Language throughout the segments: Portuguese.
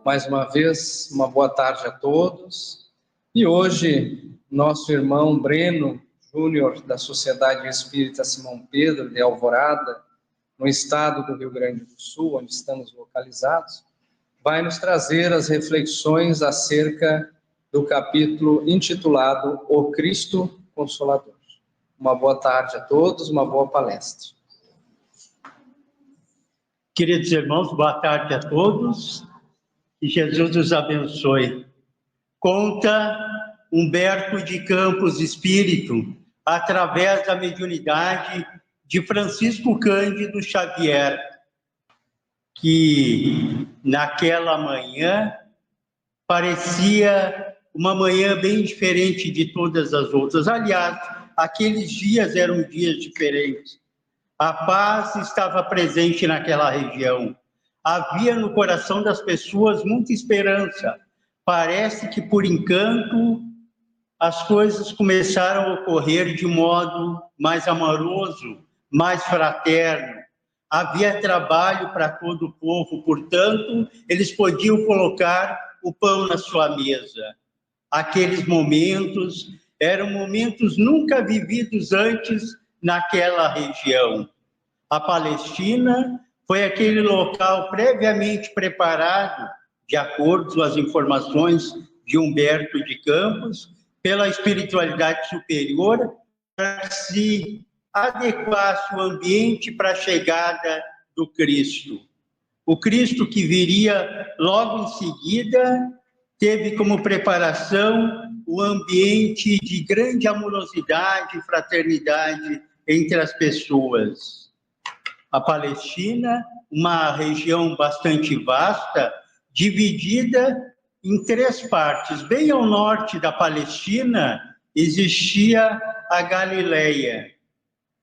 Mais uma vez, uma boa tarde a todos. E hoje, nosso irmão Breno Júnior, da Sociedade Espírita Simão Pedro, de Alvorada, no estado do Rio Grande do Sul, onde estamos localizados, vai nos trazer as reflexões acerca do capítulo intitulado O Cristo Consolador. Uma boa tarde a todos, uma boa palestra. Queridos irmãos, boa tarde a todos. Que Jesus os abençoe. Conta Humberto de Campos Espírito, através da mediunidade de Francisco Cândido Xavier, que naquela manhã parecia uma manhã bem diferente de todas as outras. Aliás, aqueles dias eram dias diferentes. A paz estava presente naquela região. Havia no coração das pessoas muita esperança. Parece que, por encanto, as coisas começaram a ocorrer de modo mais amoroso, mais fraterno. Havia trabalho para todo o povo, portanto, eles podiam colocar o pão na sua mesa. Aqueles momentos eram momentos nunca vividos antes naquela região. A Palestina foi aquele local previamente preparado, de acordo com as informações de Humberto de Campos, pela espiritualidade superior, para se adequasse o ambiente para a chegada do Cristo. O Cristo que viria logo em seguida teve como preparação o ambiente de grande amorosidade e fraternidade entre as pessoas. A Palestina, uma região bastante vasta, dividida em três partes. Bem ao norte da Palestina existia a Galileia,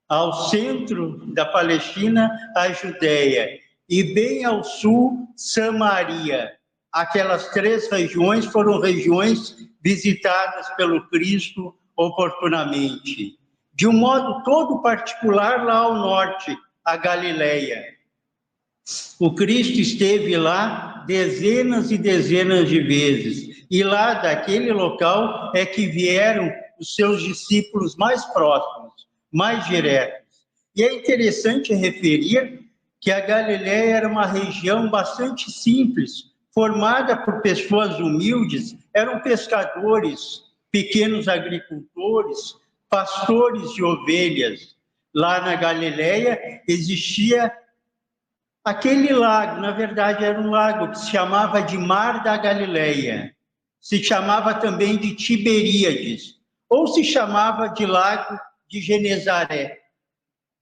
ao centro da Palestina a Judéia e bem ao sul Samaria. Aquelas três regiões foram regiões visitadas pelo Cristo oportunamente. De um modo todo particular, lá ao norte, a Galileia. O Cristo esteve lá dezenas e dezenas de vezes. E lá, daquele local, é que vieram os seus discípulos mais próximos, mais diretos. E é interessante referir que a Galileia era uma região bastante simples, formada por pessoas humildes, eram pescadores, pequenos agricultores, pastores de ovelhas. Lá na Galileia existia aquele lago, na verdade era um lago que se chamava de Mar da Galileia, se chamava também de Tiberíades, ou se chamava de Lago de Genezaré.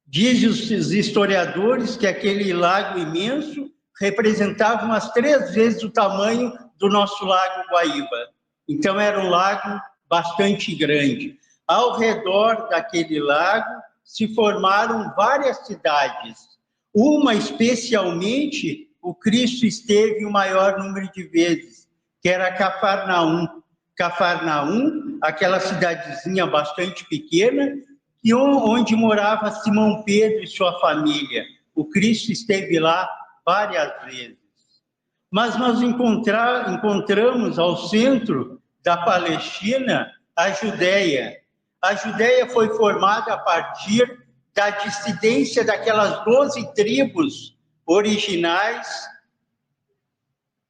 Dizem os historiadores que aquele lago imenso representava umas 3 vezes o tamanho do nosso Lago Guaíba. Então era um lago bastante grande. Ao redor daquele lago se formaram várias cidades. Uma, especialmente, o Cristo esteve o maior número de vezes, que era Cafarnaum. Cafarnaum, aquela cidadezinha bastante pequena, e onde morava Simão Pedro e sua família. O Cristo esteve lá várias vezes. Mas nós encontramos ao centro da Palestina a Judéia. A Judéia foi formada a partir da dissidência daquelas 12 tribos originais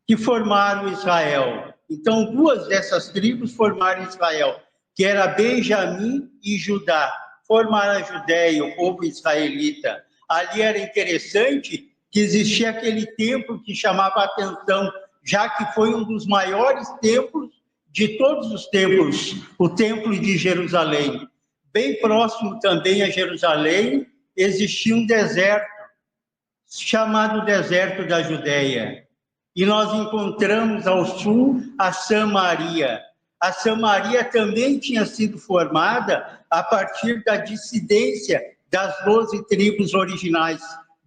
que formaram Israel. Então, 2 dessas tribos formaram Israel, que era Benjamim e Judá. Formaram a Judéia, o povo israelita. Ali era interessante que existia aquele templo que chamava a atenção, já que foi um dos maiores templos de todos os templos, o Templo de Jerusalém. Bem próximo também a Jerusalém, existia um deserto, chamado Deserto da Judéia. E nós encontramos ao sul a Samaria. A Samaria também tinha sido formada a partir da dissidência das 12 tribos originais.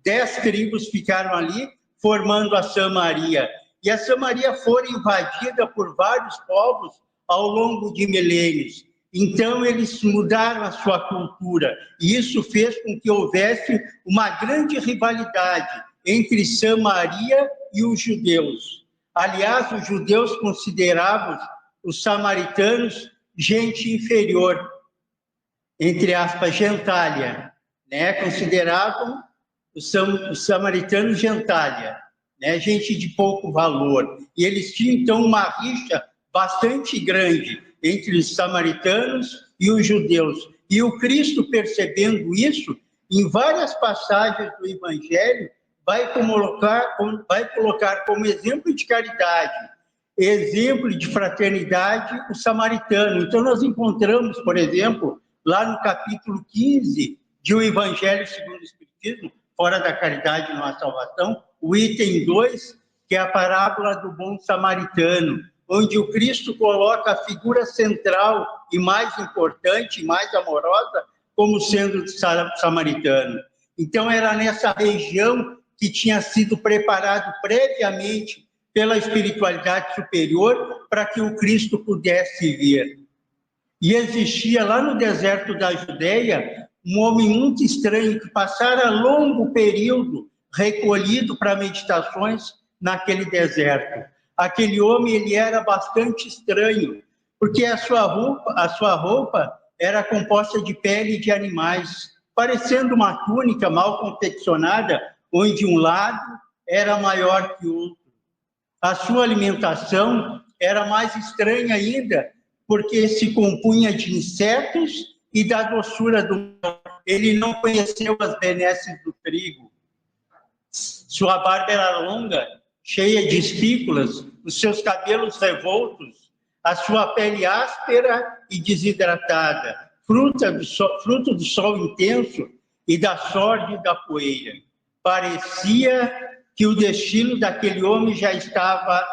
10 tribos ficaram ali, formando a Samaria. E a Samaria foi invadida por vários povos ao longo de milênios. Então, eles mudaram a sua cultura. E isso fez com que houvesse uma grande rivalidade entre Samaria e os judeus. Aliás, os judeus consideravam os samaritanos gente inferior, entre aspas, gentalha, né? Consideravam os samaritanos gentalha, né? Gente de pouco valor. E eles tinham, então, uma rixa bastante grande entre os samaritanos e os judeus. E o Cristo, percebendo isso, em várias passagens do Evangelho, vai colocar como exemplo de caridade, exemplo de fraternidade, o samaritano. Então, nós encontramos, por exemplo, lá no capítulo 15 de O Evangelho segundo o Espiritismo, Fora da Caridade não há salvação, o item 2, que é a parábola do bom samaritano, onde o Cristo coloca a figura central e mais importante, mais amorosa, como sendo o samaritano. Então, era nessa região que tinha sido preparado previamente pela espiritualidade superior para que o Cristo pudesse vir. E existia lá no deserto da Judeia um homem muito estranho que passara longo período recolhido para meditações naquele deserto. Aquele homem, ele era bastante estranho, porque a sua roupa era composta de pele de animais, parecendo uma túnica mal confeccionada, onde um lado era maior que o outro. A sua alimentação era mais estranha ainda, porque se compunha de insetos e da doçura do mel. Ele não conheceu as benesses do trigo. Sua barba era longa, cheia de espículas, os seus cabelos revoltos, a sua pele áspera e desidratada, fruto do sol intenso e da sórdida poeira. Parecia que o destino daquele homem já estava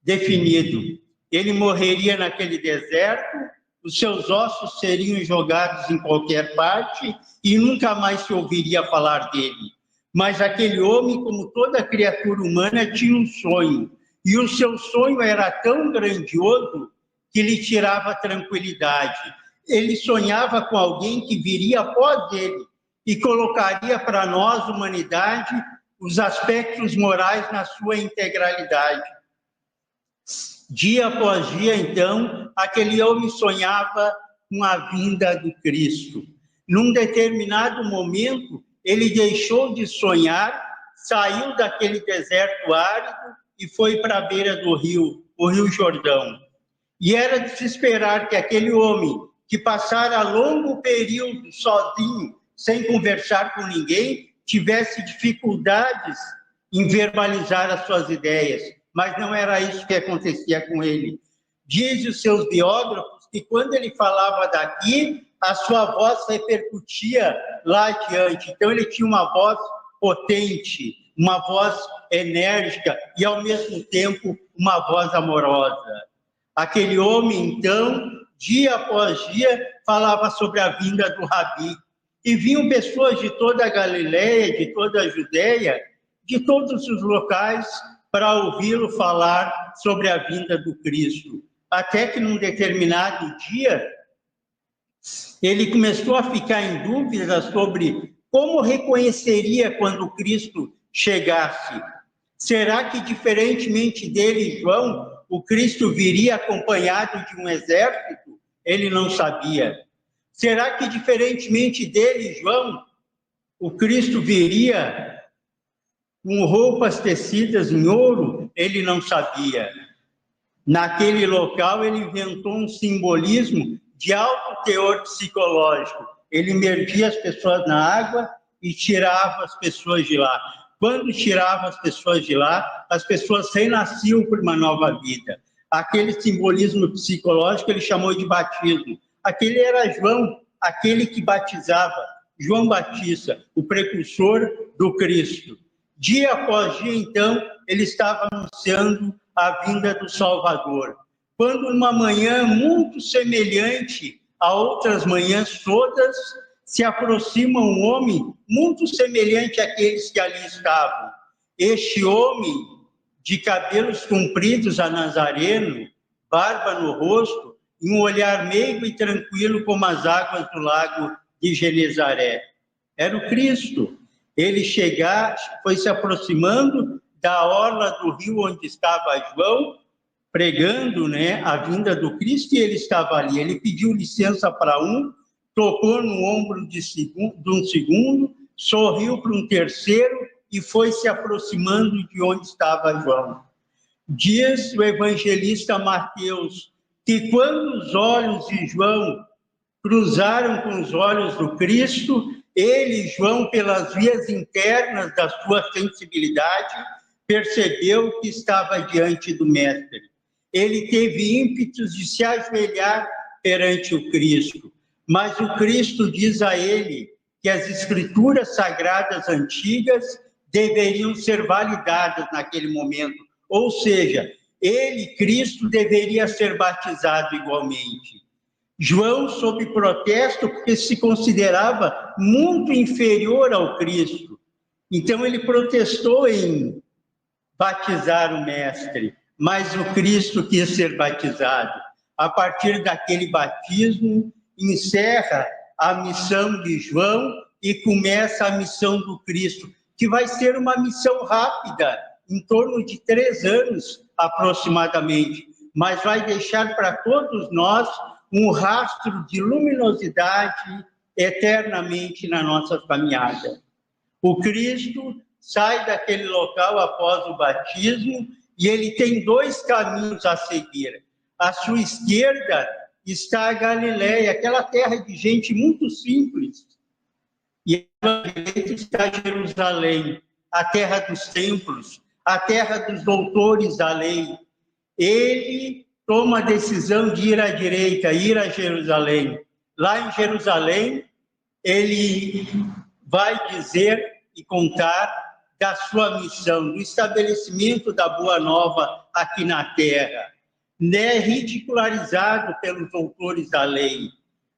definido. Ele morreria naquele deserto, os seus ossos seriam jogados em qualquer parte e nunca mais se ouviria falar dele. Mas aquele homem, como toda criatura humana, tinha um sonho. E o seu sonho era tão grandioso que lhe tirava a tranquilidade. Ele sonhava com alguém que viria após ele e colocaria para nós, humanidade, os aspectos morais na sua integralidade. Dia após dia, então, aquele homem sonhava com a vinda do Cristo. Num determinado momento, ele deixou de sonhar, saiu daquele deserto árido e foi para a beira do rio, o Rio Jordão. E era de se esperar que aquele homem, que passara longo período sozinho, sem conversar com ninguém, tivesse dificuldades em verbalizar as suas ideias. Mas não era isso que acontecia com ele. Dizem os seus biógrafos que quando ele falava daqui, a sua voz repercutia lá adiante. Então ele tinha uma voz potente, uma voz enérgica e, ao mesmo tempo, uma voz amorosa. Aquele homem, então, dia após dia, falava sobre a vinda do Rabi. E vinham pessoas de toda a Galileia, de toda a Judeia, de todos os locais, para ouvi-lo falar sobre a vinda do Cristo. Até que, num determinado dia, ele começou a ficar em dúvida sobre como reconheceria quando o Cristo chegasse. Será que, diferentemente dele, João, o Cristo viria acompanhado de um exército? Ele não sabia. Será que, diferentemente dele, João, o Cristo viria com roupas tecidas em ouro? Ele não sabia. Naquele local, ele inventou um simbolismo de alto teor psicológico. Ele imergia as pessoas na água e tirava as pessoas de lá. Quando tirava as pessoas de lá, as pessoas renasciam por uma nova vida. Aquele simbolismo psicológico ele chamou de batismo. Aquele era João, aquele que batizava, João Batista, o precursor do Cristo. Dia após dia, então, ele estava anunciando a vinda do Salvador. Quando numa manhã muito semelhante a outras manhãs todas, se aproxima um homem muito semelhante àqueles que ali estavam. Este homem, de cabelos compridos a nazareno, barba no rosto, e um olhar meigo e tranquilo como as águas do lago de Genezaré. Era o Cristo. Ele foi se aproximando da orla do rio onde estava João, pregando, né, a vinda do Cristo, e ele estava ali. Ele pediu licença para um, tocou no ombro de um segundo, sorriu para um terceiro e foi se aproximando de onde estava João. Diz o evangelista Mateus que quando os olhos de João cruzaram com os olhos do Cristo, ele, João, pelas vias internas da sua sensibilidade, percebeu que estava diante do Mestre. Ele teve ímpetos de se ajoelhar perante o Cristo, mas o Cristo diz a ele que as escrituras sagradas antigas deveriam ser validadas naquele momento, ou seja, ele, Cristo, deveria ser batizado igualmente. João, sob protesto, porque se considerava muito inferior ao Cristo, então ele protestou em batizar o Mestre, mas o Cristo quis ser batizado. A partir daquele batismo, encerra a missão de João e começa a missão do Cristo, que vai ser uma missão rápida, em torno de 3 anos aproximadamente, mas vai deixar para todos nós um rastro de luminosidade eternamente na nossa caminhada. O Cristo sai daquele local após o batismo e ele tem 2 caminhos a seguir. À sua esquerda está a Galileia, aquela terra de gente muito simples. E à sua direita está Jerusalém, a terra dos templos, a terra dos doutores da lei. Ele toma a decisão de ir à direita, ir a Jerusalém. Lá em Jerusalém, ele vai dizer e contar da sua missão, do estabelecimento da Boa Nova aqui na Terra. É ridicularizado pelos doutores da lei.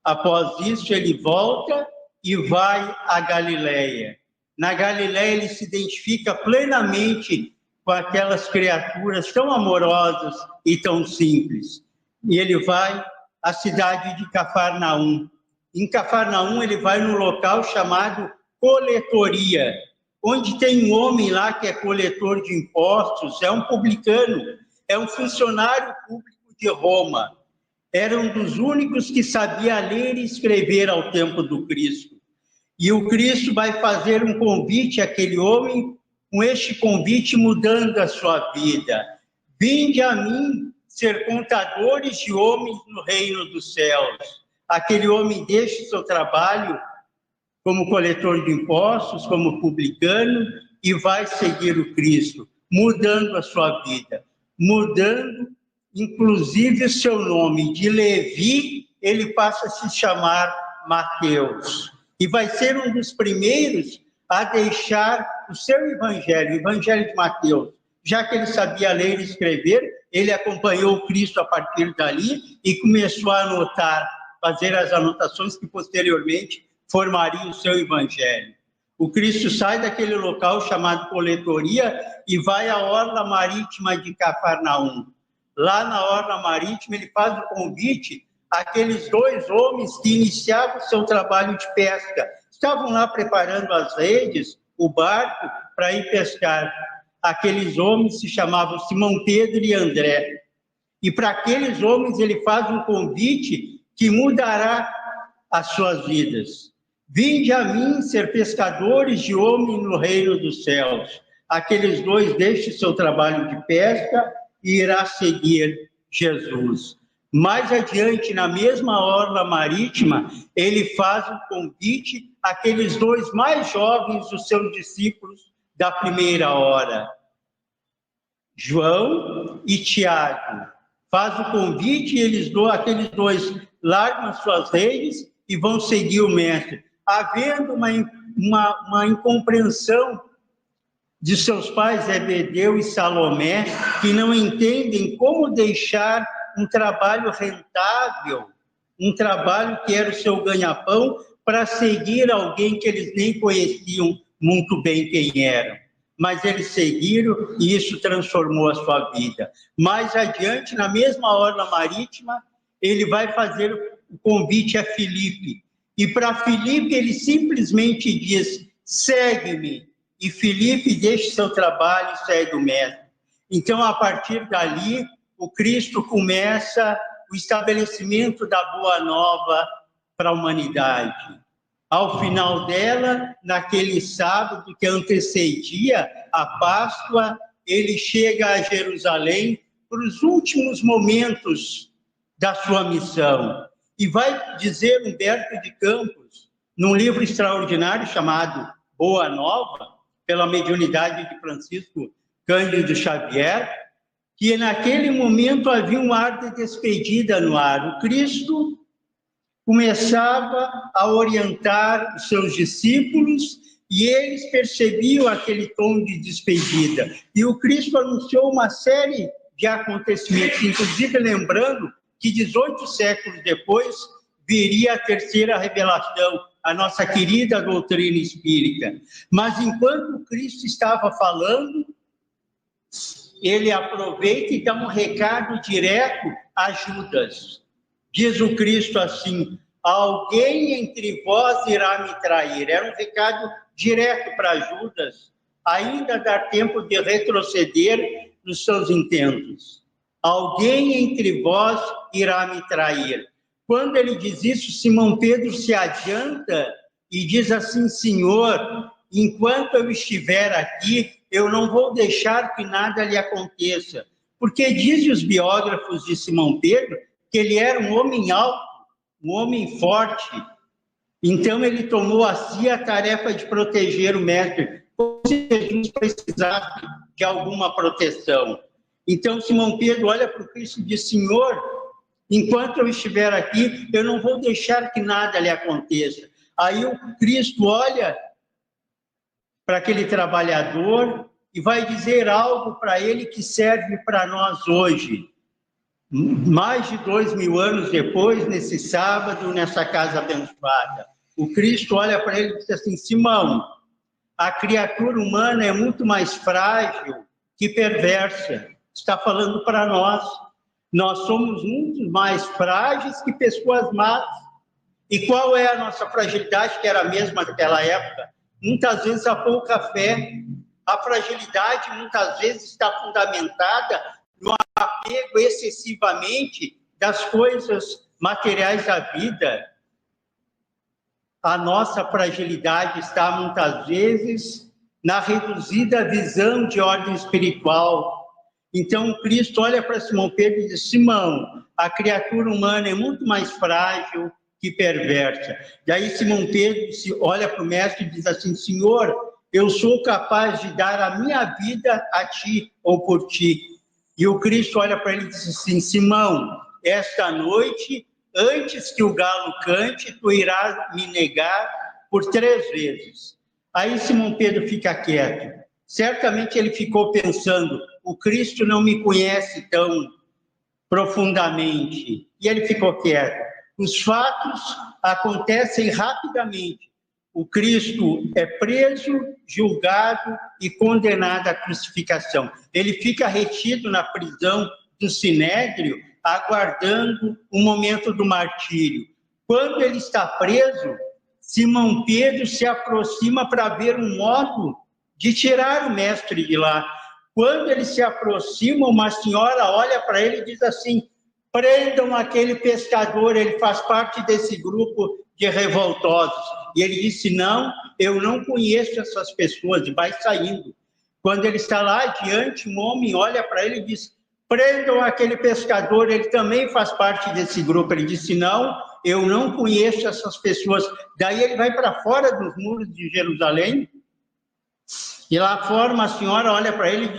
Após isso, ele volta e vai à Galileia. Na Galileia, ele se identifica plenamente com aquelas criaturas tão amorosas e tão simples. E ele vai à cidade de Cafarnaum. Em Cafarnaum, ele vai no local chamado coletoria, onde tem um homem lá que é coletor de impostos, é um publicano, é um funcionário público de Roma. Era um dos únicos que sabia ler e escrever ao tempo do Cristo. E o Cristo vai fazer um convite àquele homem, com este convite mudando a sua vida. Vinde a mim ser contadores de homens no reino dos céus. Aquele homem deixa o seu trabalho como coletor de impostos, como publicano, e vai seguir o Cristo, mudando a sua vida, mudando, inclusive, o seu nome. De Levi, ele passa a se chamar Mateus. E vai ser um dos primeiros a deixar o seu evangelho, o evangelho de Mateus. Já que ele sabia ler e escrever, ele acompanhou o Cristo a partir dali e começou a anotar, fazer as anotações que posteriormente formariam o seu evangelho. O Cristo sai daquele local chamado coletoria e vai à orla marítima de Cafarnaum. Lá na orla marítima, ele faz o convite àqueles 2 homens que iniciavam o seu trabalho de pesca. Estavam lá preparando as redes, o barco, para ir pescar. Aqueles homens se chamavam Simão Pedro e André. E para aqueles homens ele faz um convite que mudará as suas vidas. Vinde a mim ser pescadores de homens no reino dos céus. Aqueles 2 deixam seu trabalho de pesca e irá seguir Jesus. Mais adiante, na mesma orla marítima, ele faz um convite àqueles 2 mais jovens dos seus discípulos da primeira hora, João e Tiago. Faz o convite e aqueles 2 largam as suas redes e vão seguir o Mestre. Havendo uma incompreensão de seus pais Zebedeu e Salomé, que não entendem como deixar um trabalho rentável, um trabalho que era o seu ganha-pão, para seguir alguém que eles nem conheciam muito bem quem era. Mas eles seguiram e isso transformou a sua vida. Mais adiante, na mesma orla marítima, ele vai fazer o convite a Filipe. E para Filipe ele simplesmente diz: segue-me. e Filipe deixa seu trabalho e segue o mestre. Então, a partir dali, o Cristo começa o estabelecimento da Boa Nova para a humanidade. Ao final dela, naquele sábado que antecedia a Páscoa, ele chega a Jerusalém para os últimos momentos da sua missão. E vai dizer Humberto de Campos, num livro extraordinário chamado Boa Nova, pela mediunidade de Francisco Cândido Xavier, que naquele momento havia um ar de despedida no ar. O Cristo começava a orientar os seus discípulos e eles percebiam aquele tom de despedida. E o Cristo anunciou uma série de acontecimentos, inclusive lembrando que 18 séculos depois viria a terceira revelação, a nossa querida doutrina espírita. Mas enquanto o Cristo estava falando, ele aproveita e dá um recado direto a Judas. Diz o Cristo assim: alguém entre vós irá me trair. Era um recado direto para Judas, ainda dá tempo de retroceder nos seus intentos. Alguém entre vós irá me trair. Quando ele diz isso, Simão Pedro se adianta e diz assim: Senhor, enquanto eu estiver aqui, eu não vou deixar que nada lhe aconteça. Porque dizem os biógrafos de Simão Pedro que ele era um homem alto, um homem forte. Então ele tomou a si a tarefa de proteger o mestre, como se Jesus precisasse de alguma proteção. Então Simão Pedro olha para o Cristo e diz: Senhor, enquanto eu estiver aqui, eu não vou deixar que nada lhe aconteça. Aí o Cristo olha para aquele trabalhador e vai dizer algo para ele que serve para nós hoje. Mais de 2000 anos depois, nesse sábado, nessa casa abençoada, o Cristo olha para ele e diz assim: Simão, a criatura humana é muito mais frágil que perversa. Está falando para nós. Nós somos muito mais frágeis que pessoas más. E qual é a nossa fragilidade, que era a mesma naquela época? Muitas vezes a pouca fé. A fragilidade muitas vezes está fundamentada no apego excessivamente das coisas materiais da vida. A nossa fragilidade está muitas vezes na reduzida visão de ordem espiritual. Então Cristo olha para Simão Pedro e diz: Simão, a criatura humana é muito mais frágil que perversa. Daí Simão Pedro olha para o mestre e diz assim: Senhor, eu sou capaz de dar a minha vida a ti ou por ti. E o Cristo olha para ele e diz assim: Simão, esta noite, antes que o galo cante, tu irás me negar por 3 vezes. Aí Simão Pedro fica quieto. Certamente ele ficou pensando: o Cristo não me conhece tão profundamente. E ele ficou quieto. Os fatos acontecem rapidamente. O Cristo é preso, julgado e condenado à crucificação. Ele fica retido na prisão do Sinédrio, aguardando o momento do martírio. Quando ele está preso, Simão Pedro se aproxima para ver um modo de tirar o mestre de lá. Quando ele se aproxima, uma senhora olha para ele e diz assim: prendam aquele pescador, ele faz parte desse grupo de revoltosos. E ele disse: não, eu não conheço essas pessoas, e vai saindo. Quando ele está lá adiante, um homem olha para ele e diz: prendam aquele pescador, ele também faz parte desse grupo. Ele disse: não, eu não conheço essas pessoas. Daí ele vai para fora dos muros de Jerusalém, e lá fora uma senhora olha para ele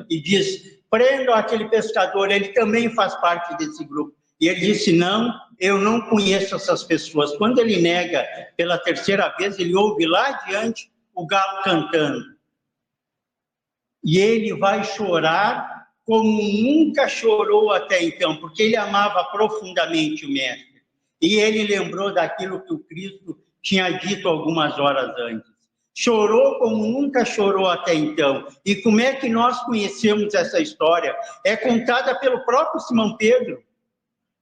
e diz: prendam aquele pescador, ele também faz parte desse grupo. E ele disse: não, eu não conheço essas pessoas. Quando ele nega pela 3ª vez, ele ouve lá adiante o galo cantando. E ele vai chorar como nunca chorou até então, porque ele amava profundamente o mestre. E ele lembrou daquilo que o Cristo tinha dito algumas horas antes. Chorou como nunca chorou até então. E como é que nós conhecemos essa história? É contada pelo próprio Simão Pedro.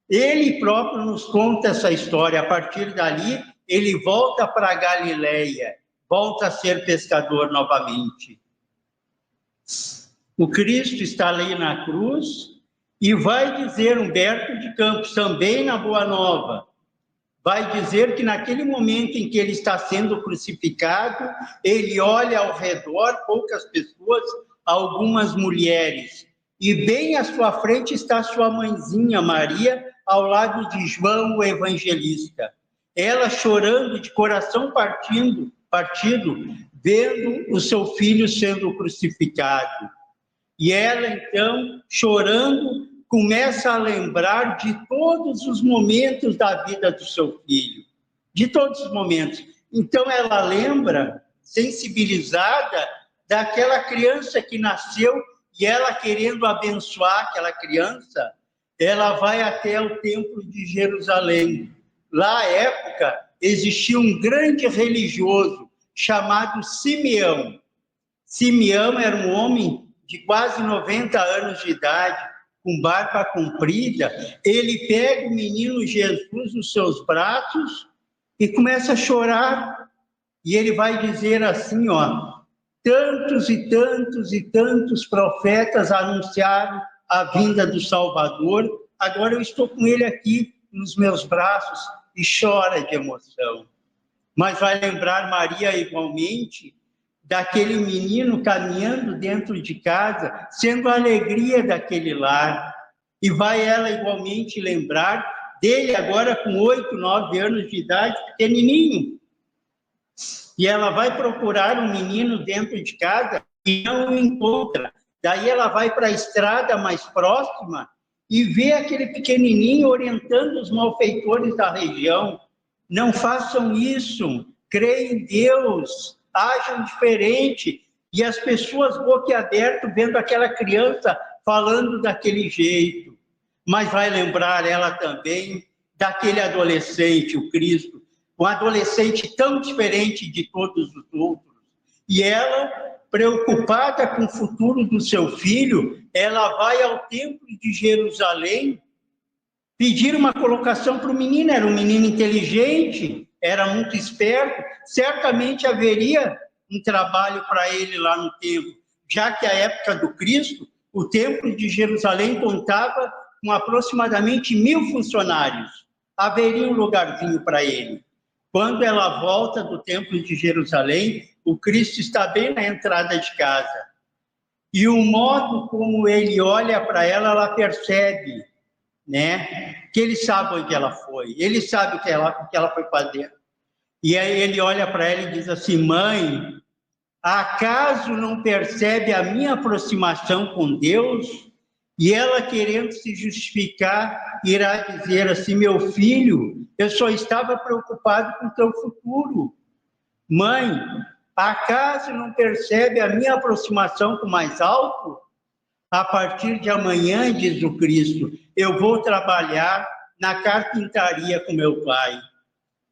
Ele próprio nos conta essa história. A partir dali, ele volta para a Galileia. volta a ser pescador novamente. O Cristo está ali na cruz e vai dizer, Humberto de Campos, também na Boa Nova, vai dizer que naquele momento em que ele está sendo crucificado, ele olha ao redor, poucas pessoas, algumas mulheres, e bem à sua frente está sua mãezinha Maria, ao lado de João o Evangelista. Ela chorando, de coração partido, vendo o seu filho sendo crucificado. E ela, então, chorando, começa a lembrar de todos os momentos da vida do seu filho. De todos os momentos. Então, ela lembra, sensibilizada, daquela criança que nasceu, e ela, querendo abençoar aquela criança, ela vai até o Templo de Jerusalém. Lá, à época, existia um grande religioso chamado Simeão. Simeão era um homem de quase 90 anos de idade, com barba comprida. Ele pega o menino Jesus nos seus braços e começa a chorar. E ele vai dizer assim, ó: tantos e tantos e tantos profetas anunciaram a vinda do Salvador, agora eu estou com ele aqui nos meus braços, e chora de emoção. Mas vai lembrar Maria igualmente daquele menino caminhando dentro de casa, sendo a alegria daquele lar. E vai ela igualmente lembrar dele agora com 8, 9 anos de idade, pequenininho. E ela vai procurar um menino dentro de casa e não o encontra. Daí ela vai para a estrada mais próxima e vê aquele pequenininho orientando os malfeitores da região. Não façam isso, creem em Deus, ajam diferente. E as pessoas boquiabertas vendo aquela criança falando daquele jeito. Mas vai lembrar ela também daquele adolescente, o Cristo, um adolescente tão diferente de todos os outros. E ela, preocupada com o futuro do seu filho, ela vai ao Templo de Jerusalém pedir uma colocação para o menino. Era um menino inteligente, era muito esperto, certamente haveria um trabalho para ele lá no templo, já que a época do Cristo, o Templo de Jerusalém contava com aproximadamente 1000 funcionários. Haveria um lugarzinho para ele. Quando ela volta do Templo de Jerusalém, o Cristo está bem na entrada de casa. E o modo como ele olha para ela, ela percebe, né, que ele sabe onde ela foi, ele sabe o que ela foi fazer. E aí ele olha para ela e diz assim: mãe, acaso não percebe a minha aproximação com Deus? E ela, querendo se justificar, irá dizer assim: meu filho, eu só estava preocupado com o teu futuro. Mãe, acaso não percebe a minha aproximação com o mais alto? A partir de amanhã, diz o Cristo, eu vou trabalhar na carpintaria com meu pai.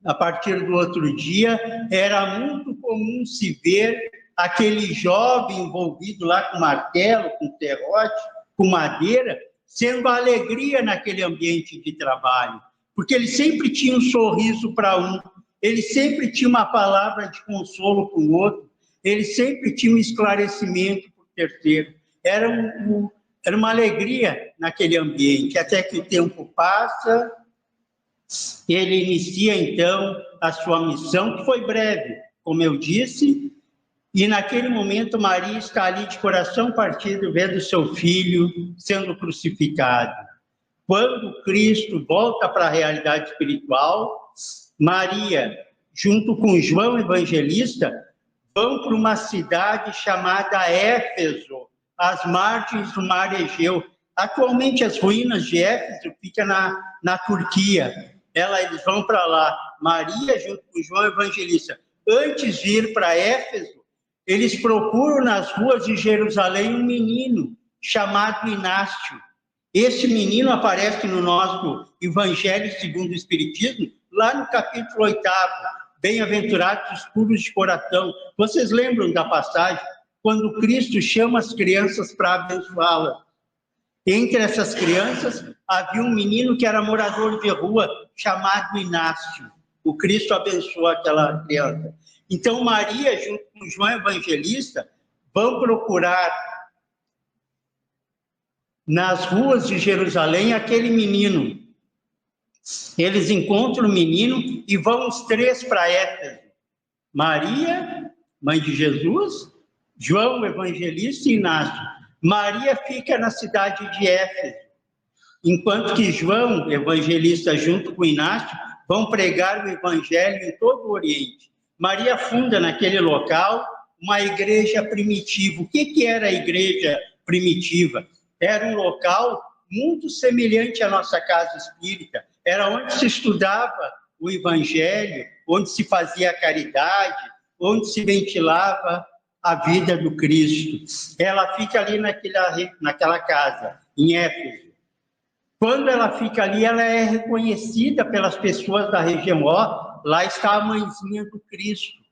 A partir do outro dia, era muito comum se ver aquele jovem envolvido lá com martelo, com serrote, com madeira, sendo a alegria naquele ambiente de trabalho. Porque ele sempre tinha um sorriso para um, ele sempre tinha uma palavra de consolo para o outro, ele sempre tinha um esclarecimento para o terceiro. Era uma alegria naquele ambiente, até que o tempo passa, ele inicia, então, a sua missão, que foi breve, como eu disse, e naquele momento Maria está ali de coração partido, vendo seu filho sendo crucificado. Quando Cristo volta para a realidade espiritual, Maria, junto com João Evangelista, vão para uma cidade chamada Éfeso, às margens do mar Egeu. Atualmente as ruínas de Éfeso ficam na Turquia. Eles vão para lá. Maria, junto com João Evangelista, antes de ir para Éfeso, eles procuram nas ruas de Jerusalém um menino chamado Inácio. Esse menino aparece no nosso Evangelho segundo o Espiritismo, lá no capítulo 8, bem-aventurados os puros de coração. Vocês lembram da passagem? Quando Cristo chama as crianças para abençoá-las. Entre essas crianças, havia um menino que era morador de rua, chamado Inácio. O Cristo abençoa aquela criança. Então, Maria, junto com João Evangelista, vão procurar nas ruas de Jerusalém aquele menino. Eles encontram o menino e vão os três para Éfeso. Maria, mãe de Jesus, João Evangelista e Inácio. Maria fica na cidade de Éfeso, enquanto que João Evangelista, junto com Inácio, vão pregar o Evangelho em todo o Oriente. Maria funda naquele local uma igreja primitiva. O que era a igreja primitiva? Era um local muito semelhante à nossa casa espírita. Era onde se estudava o Evangelho, onde se fazia a caridade, onde se ventilava a vida do Cristo. Ela fica ali naquela casa, em Éfeso. Quando ela fica ali, ela é reconhecida pelas pessoas da região. Ó, lá está a mãezinha do Cristo.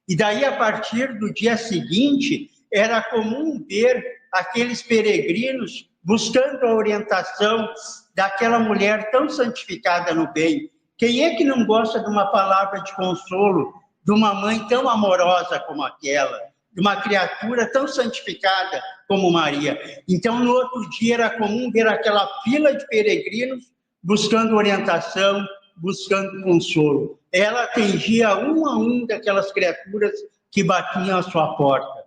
E daí, a partir do dia seguinte, era comum ver aqueles peregrinos buscando a orientação daquela mulher tão santificada no bem. Quem é que não gosta de uma palavra de consolo, de uma mãe tão amorosa como aquela, de uma criatura tão santificada como Maria? Então, no outro dia, era comum ver aquela fila de peregrinos buscando orientação, buscando consolo. Ela atendia um a um daquelas criaturas que batiam à sua porta.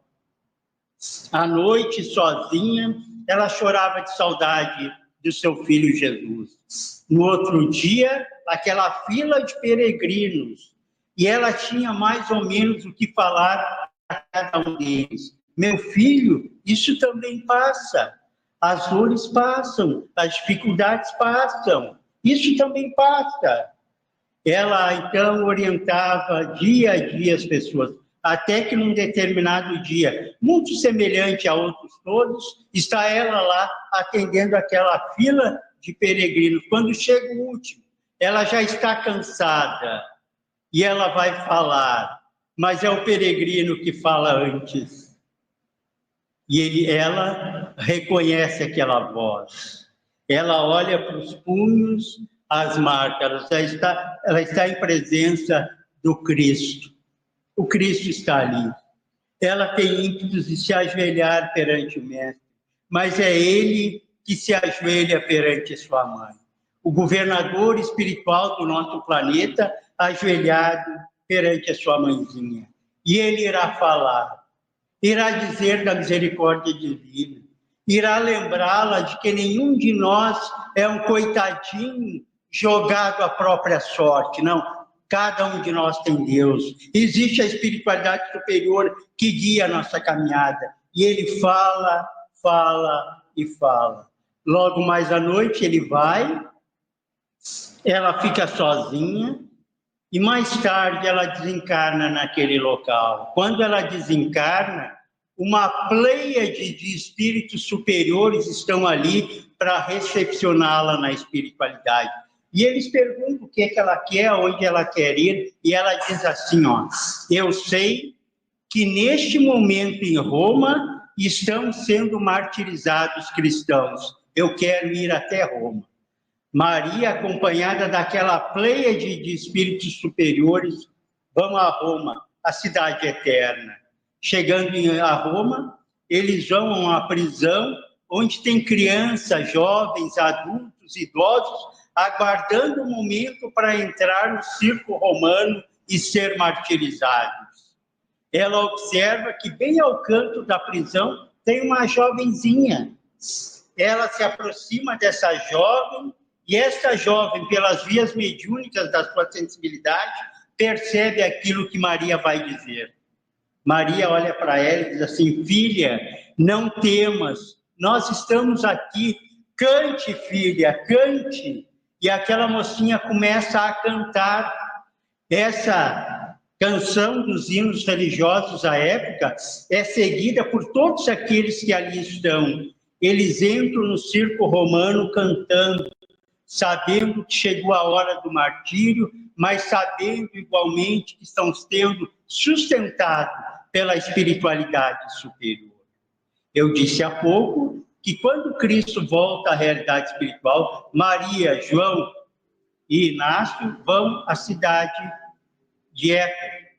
À noite, sozinha, ela chorava de saudade do seu filho Jesus. No outro dia, aquela fila de peregrinos, e ela tinha mais ou menos o que falar a cada um deles. Meu filho, isso também passa. As dores passam, as dificuldades passam. Isso também passa. Ela, então, orientava dia a dia as pessoas, até que num determinado dia, muito semelhante a outros todos, está ela lá atendendo aquela fila de peregrinos. Quando chega o último, ela já está cansada e ela vai falar, mas é o peregrino que fala antes. E ela reconhece aquela voz. Ela olha para os punhos, as marcas, ela está em presença do Cristo. O Cristo está ali. Ela tem ímpetos de se ajoelhar perante o Mestre, mas é ele que se ajoelha perante sua mãe. O governador espiritual do nosso planeta, ajoelhado perante a sua mãezinha. E ele irá falar, irá dizer da misericórdia divina, irá lembrá-la de que nenhum de nós é um coitadinho jogado à própria sorte, não. Cada um de nós tem Deus. Existe a espiritualidade superior que guia a nossa caminhada. E ele fala, fala e fala. Logo mais à noite ele vai, ela fica sozinha e mais tarde ela desencarna naquele local. Quando ela desencarna, uma pleiade de espíritos superiores estão ali para recepcioná-la na espiritualidade. E eles perguntam o que é que ela quer, onde ela quer ir, e ela diz assim, ó, eu sei que neste momento em Roma estão sendo martirizados cristãos, eu quero ir até Roma. Maria, acompanhada daquela pleiade de espíritos superiores, vão a Roma, a cidade eterna. Chegando a Roma, eles vão a uma prisão onde tem crianças, jovens, adultos, idosos, aguardando o momento para entrar no circo romano e ser martirizados. Ela observa que bem ao canto da prisão tem uma jovenzinha. Ela se aproxima dessa jovem e esta jovem, pelas vias mediúnicas da sua sensibilidade, percebe aquilo que Maria vai dizer. Maria olha para ela e diz assim, filha, não temas, nós estamos aqui, cante, filha, cante. E aquela mocinha começa a cantar essa canção dos hinos religiosos à época, é seguida por todos aqueles que ali estão. Eles entram no circo romano cantando, sabendo que chegou a hora do martírio, mas sabendo igualmente que estão sendo sustentados pela espiritualidade superior. Eu disse há pouco que quando Cristo volta à realidade espiritual, Maria, João e Inácio vão à cidade de Éfeso.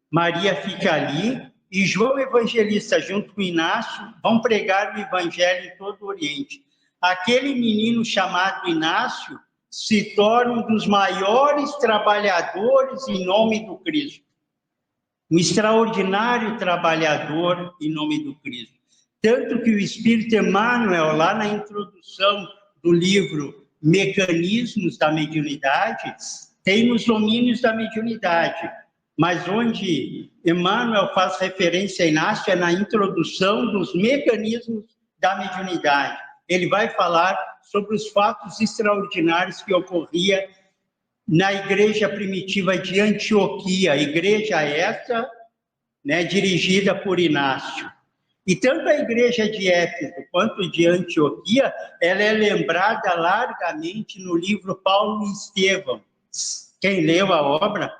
Maria fica ali e João Evangelista, junto com Inácio, vão pregar o Evangelho em todo o Oriente. Aquele menino chamado Inácio se torna um dos maiores trabalhadores em nome do Cristo. Um extraordinário trabalhador em nome do Cristo. Tanto que o Espírito Emmanuel, lá na introdução do livro Mecanismos da Mediunidade, tem os domínios da mediunidade. Mas onde Emmanuel faz referência a Inácio é na introdução dos mecanismos da mediunidade. Ele vai falar sobre os fatos extraordinários que ocorria na igreja primitiva de Antioquia, igreja essa, né, dirigida por Inácio. E tanto a igreja de Éfeso quanto de Antioquia, ela é lembrada largamente no livro Paulo e Estevão. Quem leu a obra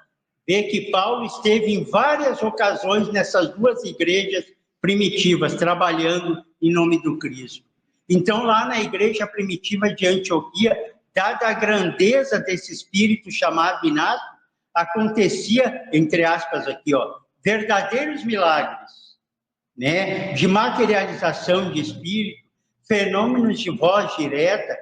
vê que Paulo esteve em várias ocasiões nessas duas igrejas primitivas, trabalhando em nome do Cristo. Então, lá na igreja primitiva de Antioquia, dada a grandeza desse espírito chamado Inácio, acontecia, entre aspas aqui, verdadeiros milagres, né, de materialização de espírito, fenômenos de voz direta,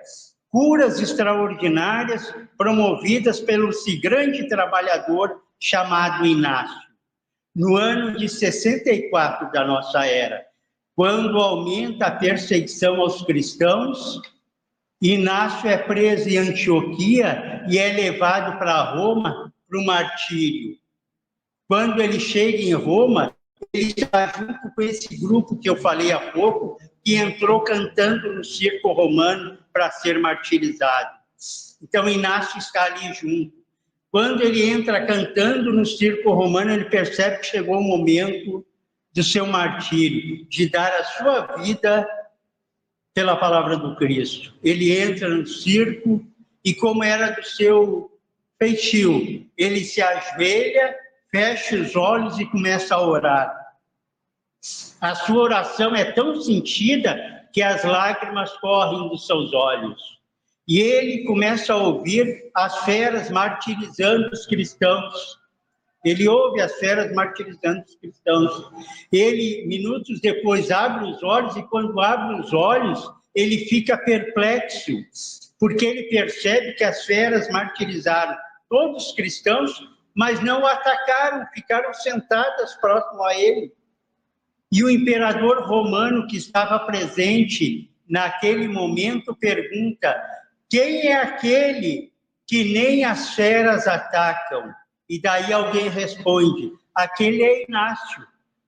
curas extraordinárias promovidas pelo esse grande trabalhador chamado Inácio. No ano de 64 da nossa era, quando aumenta a perseguição aos cristãos, Inácio é preso em Antioquia e é levado para Roma para o martírio. Quando ele chega em Roma, ele está junto com esse grupo que eu falei há pouco, que entrou cantando no circo romano para ser martirizado. Então, Inácio está ali junto. Quando ele entra cantando no circo romano, ele percebe que chegou o momento do seu martírio, de dar a sua vida pela palavra do Cristo. Ele entra no circo e, como era do seu feitio, ele se ajoelha, fecha os olhos e começa a orar. A sua oração é tão sentida que as lágrimas correm dos seus olhos. E ele começa a ouvir as feras martirizando os cristãos. Ele ouve as feras martirizando os cristãos. Ele, minutos depois, abre os olhos, e quando abre os olhos, ele fica perplexo, porque ele percebe que as feras martirizaram todos os cristãos, mas não o atacaram, ficaram sentadas próximo a ele. E o imperador romano que estava presente naquele momento pergunta: quem é aquele que nem as feras atacam? E daí alguém responde: aquele é Inácio,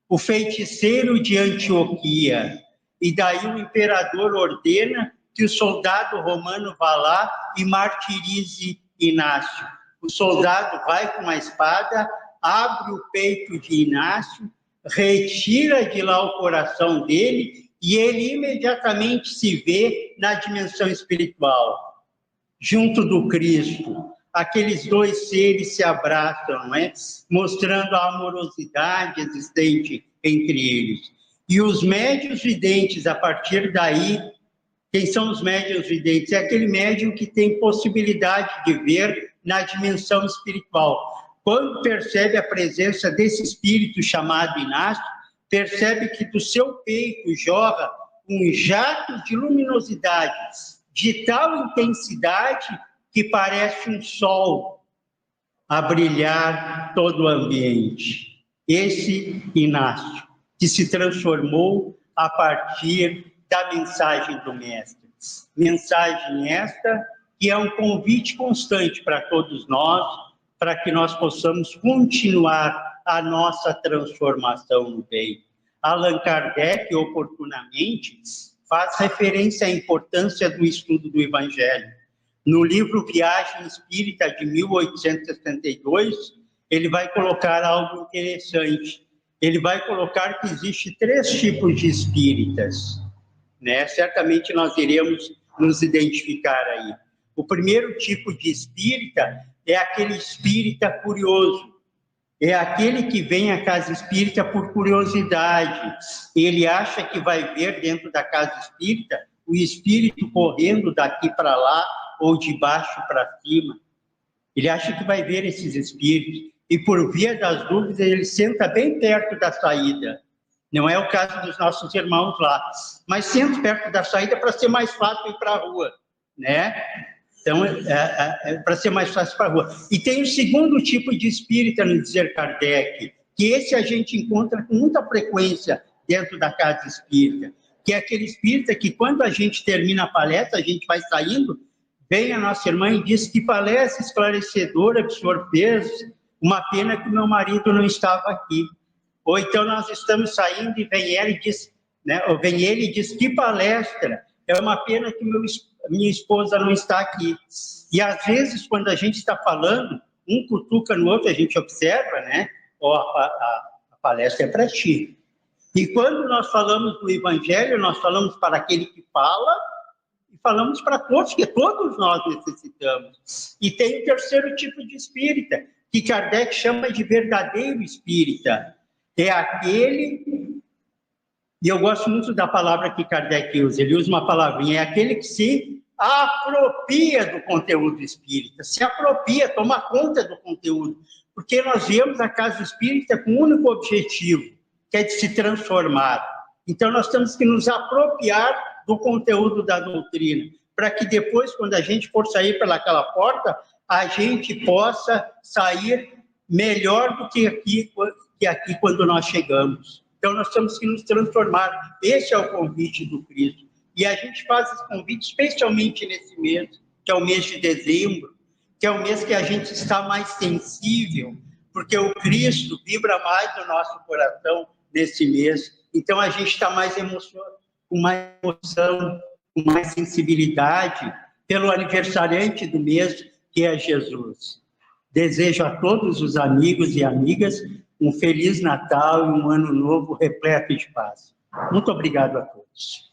o feiticeiro de Antioquia. E daí o imperador ordena que o soldado romano vá lá e martirize Inácio. O soldado vai com a espada, abre o peito de Inácio, retira de lá o coração dele e ele imediatamente se vê na dimensão espiritual, junto do Cristo. Aqueles dois seres se abraçam, não é? Mostrando a amorosidade existente entre eles. E os médiuns videntes, a partir daí, quem são os médiuns videntes? É aquele médium que tem possibilidade de ver na dimensão espiritual. Quando percebe a presença desse espírito chamado Inácio, percebe que do seu peito jorra um jato de luminosidade, de tal intensidade que parece um sol a brilhar todo o ambiente. Esse Inácio, que se transformou a partir da mensagem do Mestre. Mensagem esta que é um convite constante para todos nós, para que nós possamos continuar a nossa transformação no bem. Allan Kardec, oportunamente, faz referência à importância do estudo do Evangelho. No livro Viagem Espírita, de 1872, ele vai colocar algo interessante. Ele vai colocar que existe 3 tipos de espíritas, né? Certamente nós iremos nos identificar aí. O primeiro tipo de espírita é aquele espírita curioso. É aquele que vem à casa espírita por curiosidade. Ele acha que vai ver dentro da casa espírita o espírito correndo daqui para lá, ou de baixo para cima. Ele acha que vai ver esses espíritos. E por via das dúvidas, ele senta bem perto da saída. Não é o caso dos nossos irmãos lá. Mas senta perto da saída para ser mais fácil ir para a rua, né? Então, para ser mais fácil para a rua. E tem o segundo tipo de espírita, no dizer Kardec, que esse a gente encontra com muita frequência dentro da casa espírita, que é aquele espírita que, quando a gente termina a palestra, a gente vai saindo, vem a nossa irmã e diz: que palestra esclarecedora que o senhor fez, uma pena que meu marido não estava aqui. Ou então nós estamos saindo e vem ele e diz, né, ou vem ele e diz: que palestra, é uma pena que minha esposa não está aqui. E às vezes, quando a gente está falando, um cutuca no outro, a gente observa, né? A palestra é para ti. E quando nós falamos do Evangelho, nós falamos para aquele que fala e falamos para todos, que todos nós necessitamos. E tem o terceiro tipo de espírita, que Kardec chama de verdadeiro espírita. É aquele, e eu gosto muito da palavra que Kardec usa, ele usa uma palavrinha, é aquele que se apropria do conteúdo espírita, se apropria, toma conta do conteúdo, porque nós viemos a casa espírita com um único objetivo, que é de se transformar. Então nós temos que nos apropriar do conteúdo da doutrina, para que depois, quando a gente for sair pelaquela porta, a gente possa sair melhor do que aqui quando nós chegamos. Então nós temos que nos transformar. Esse é o convite do Cristo. E a gente faz esse convite especialmente nesse mês, que é o mês de dezembro, que é o mês que a gente está mais sensível, porque o Cristo vibra mais no nosso coração nesse mês. Então a gente está mais com mais emoção, com mais sensibilidade pelo aniversariante do mês, que é Jesus. Desejo a todos os amigos e amigas um Feliz Natal e um Ano Novo repleto de paz. Muito obrigado a todos.